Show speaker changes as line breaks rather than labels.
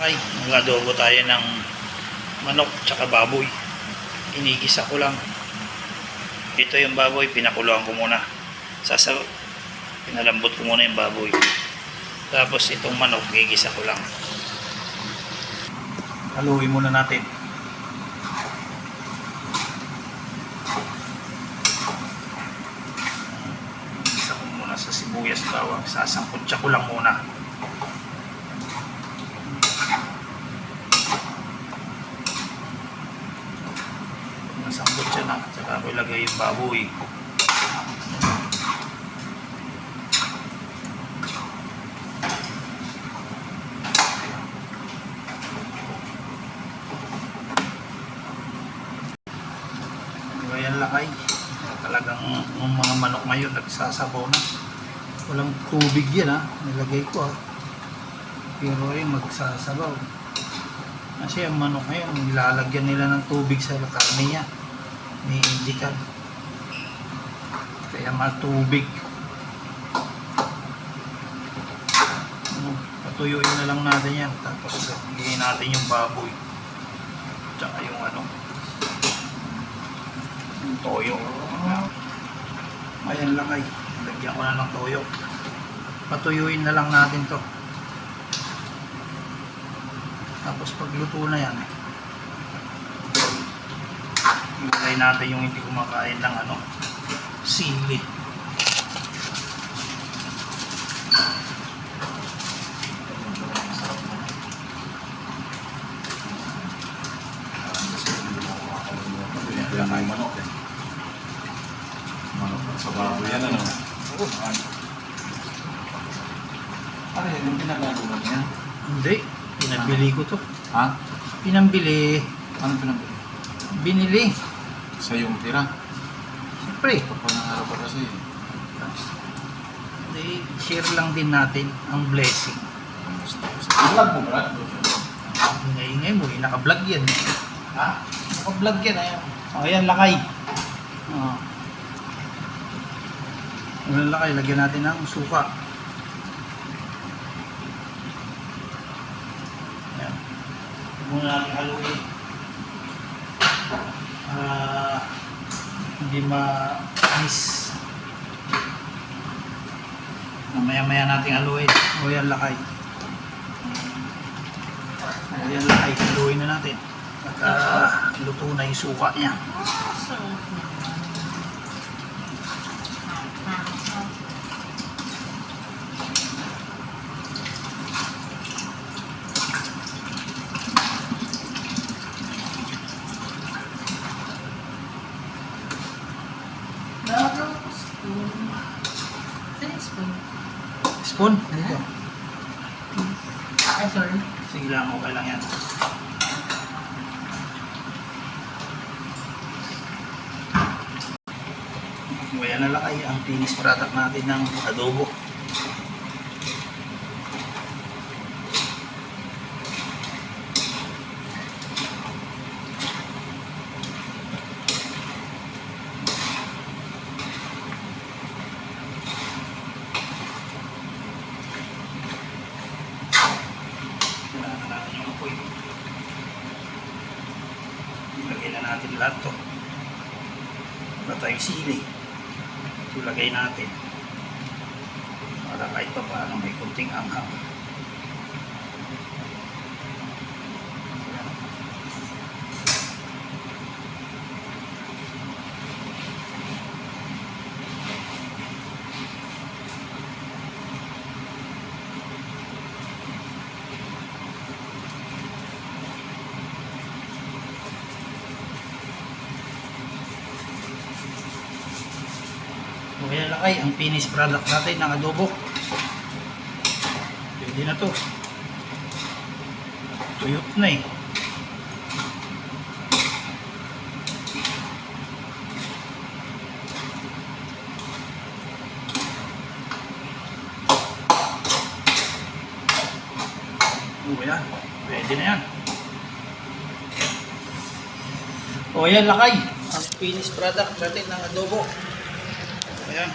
lakay, mag-adobo tayo ng manok tsaka baboy. Inigisa ko lang. Ito yung baboy, pinakuluan ko muna. Pinalambot ko muna yung baboy. Tapos itong manok, gigisa ko lang. Haluin muna natin. Gisa ko muna sa sibuyas bawang. Sasangkutsa ko lang muna. Nasangkot siya na. Saka ko ilagay yung baboy. Ayan lakay. Talagang yung mga manok ngayon nagsasabaw na. Walang tubig yan ha. Nilagay ko ha. Pero ay magsasabaw. Kasi ang manok ngayon, nilalagyan nila ng tubig sa karne niya. May indikan. Kaya matubig. Patuyuin na lang natin yan. Tapos lagyan natin yung baboy. Tsaka yung yung toyo. Ayan lakay. Lagyan ko na ng toyo. Patuyuin na lang natin to. Tapos pagluto na yan, ilagay natin yung hindi kumakain ng sili.
Yan ay manok eh. Manok sa baboy yan ano? Oo. Ano yan yung pinagagawa niya?
Hindi. Pinabili ko to.
Ha?
Pinambili.
Anong pinambili?
Binili.
Sa yung tira?
Siyempre.
Papanangaraw pa kasi.
Hindi, share lang din natin ang blessing.
Vlog mo ba?
Ingay-ingay mo, naka-vlog yan. Ha? Naka-vlog yan. Ayan. O, ayan, lakay. Ayan, lakay. Lagyan natin ng suka. Ayan. Muna natin haluin. Hindi ma-miss. Maya-maya natin haluin. O, ayan, lakay. O, ayan, lakay. Haluin na natin. At luto na yung suka niya. Spoon? Dito.
Ay, sorry.
Sige lang, okay lang yan. Ayan na lakay ang finished product natin ng adobo. Kailangan natin yung apoy. Ilagay na natin lahat to. Wala tayong sili. Ilagay natin para kahit pa paano may kunting anghang. O yan lakay, ang finished product natin ng adobo. Pwede na to. Tuyot na eh. O yan, pwede na yan. O yan lakay, ang finished product natin ng adobo. Ayan.